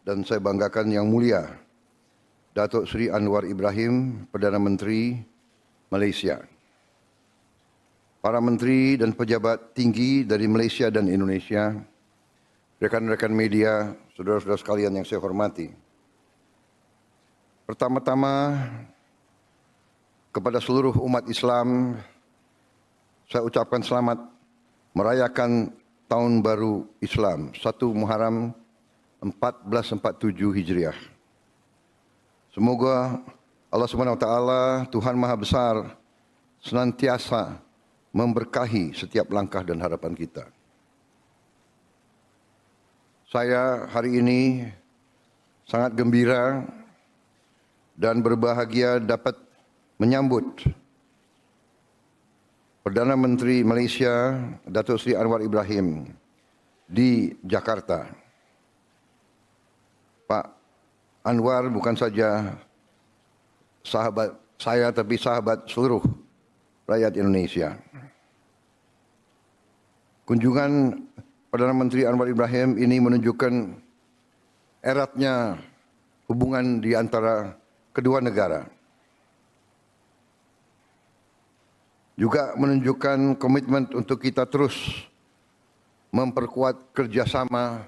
dan saya banggakan Yang Mulia Datuk Seri Anwar Ibrahim, Perdana Menteri Malaysia. Para menteri dan pejabat tinggi dari Malaysia dan Indonesia, rekan-rekan media, saudara-saudara sekalian yang saya hormati. Pertama-tama, kepada seluruh umat Islam, saya ucapkan selamat merayakan Tahun Baru Islam, 1 Muharram 1447 Hijriah. Semoga Allah SWT, Tuhan Maha Besar, senantiasa memberkahi setiap langkah dan harapan kita. Saya hari ini sangat gembira dan berbahagia dapat menyambut Perdana Menteri Malaysia Datuk Seri Anwar Ibrahim di Jakarta. Pak Anwar bukan saja sahabat saya, tapi sahabat seluruh rakyat Indonesia. Kunjungan Perdana Menteri Anwar Ibrahim ini menunjukkan eratnya hubungan di antara kedua negara. Juga menunjukkan komitmen untuk kita terus memperkuat kerjasama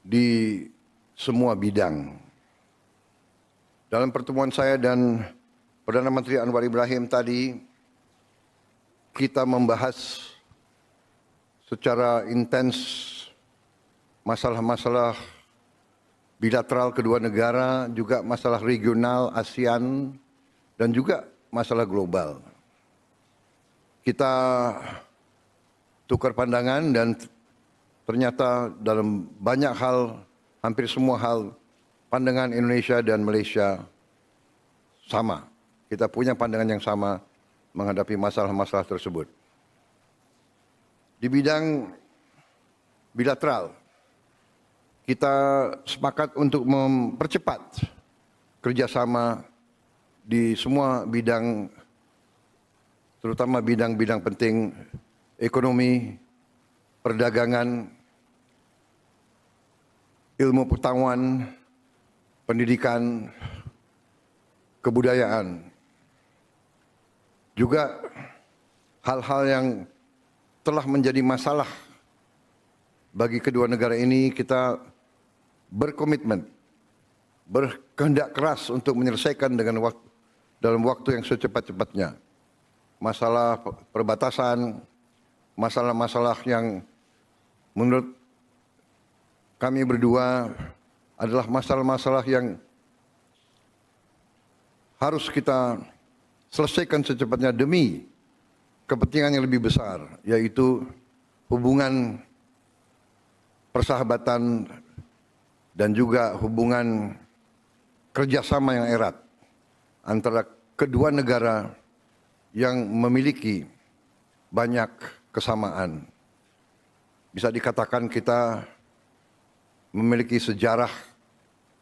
di semua bidang. Dalam pertemuan saya dan Perdana Menteri Anwar Ibrahim tadi, kita membahas secara intens masalah-masalah bilateral kedua negara, juga masalah regional ASEAN, dan juga masalah global. Kita tukar pandangan dan ternyata dalam banyak hal, hampir semua hal, pandangan Indonesia dan Malaysia sama. Kita punya pandangan yang sama menghadapi masalah-masalah tersebut. Di bidang bilateral, kita sepakat untuk mempercepat kerjasama di semua bidang, terutama bidang-bidang penting ekonomi, perdagangan, ilmu pengetahuan, pendidikan, kebudayaan. Juga hal-hal yang telah menjadi masalah bagi kedua negara ini, kita berkomitmen, berkehendak keras untuk menyelesaikan dalam waktu yang secepat-cepatnya. Masalah perbatasan, masalah-masalah yang menurut kami berdua adalah masalah-masalah yang harus kita selesaikan secepatnya demi kepentingan yang lebih besar, yaitu hubungan persahabatan dan juga hubungan kerjasama yang erat antara kedua negara yang memiliki banyak kesamaan. Bisa dikatakan kita memiliki sejarah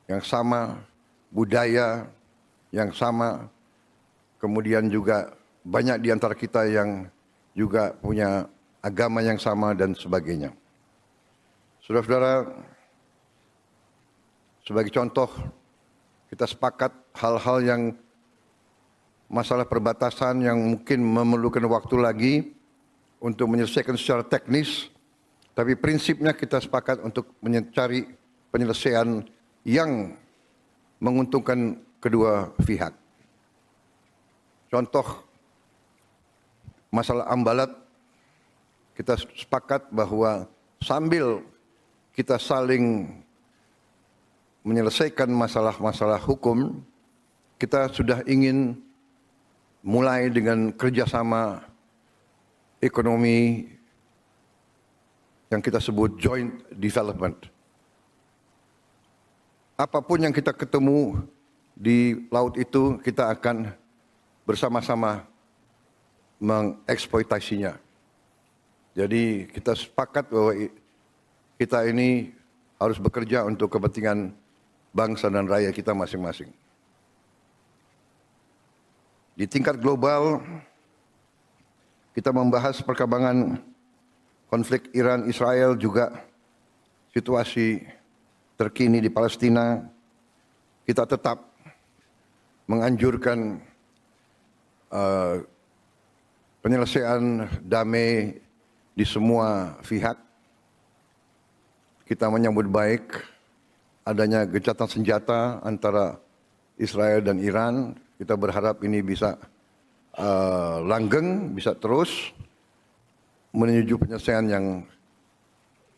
yang sama, budaya yang sama, kemudian juga banyak di antara kita yang juga punya agama yang sama dan sebagainya. Saudara-saudara, sebagai contoh, kita sepakat hal-hal yang masalah perbatasan yang mungkin memerlukan waktu lagi untuk menyelesaikan secara teknis, tapi prinsipnya kita sepakat untuk mencari penyelesaian yang menguntungkan kedua pihak. Contoh, masalah Ambalat, kita sepakat bahwa sambil kita saling menyelesaikan masalah-masalah hukum, kita sudah ingin mulai dengan kerjasama ekonomi yang kita sebut joint development. Apapun yang kita ketemu di laut itu, kita akan bersama-sama mengeksploitasinya. Jadi kita sepakat bahwa kita ini harus bekerja untuk kepentingan bangsa dan rakyat kita masing-masing. Di tingkat global, kita membahas perkembangan konflik Iran-Israel, juga situasi terkini di Palestina, kita tetap menganjurkan penyelesaian damai di semua pihak. Kita menyambut baik adanya gencatan senjata antara Israel dan Iran. Kita berharap ini bisa langgeng, bisa terus menuju penyelesaian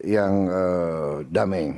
yang damai.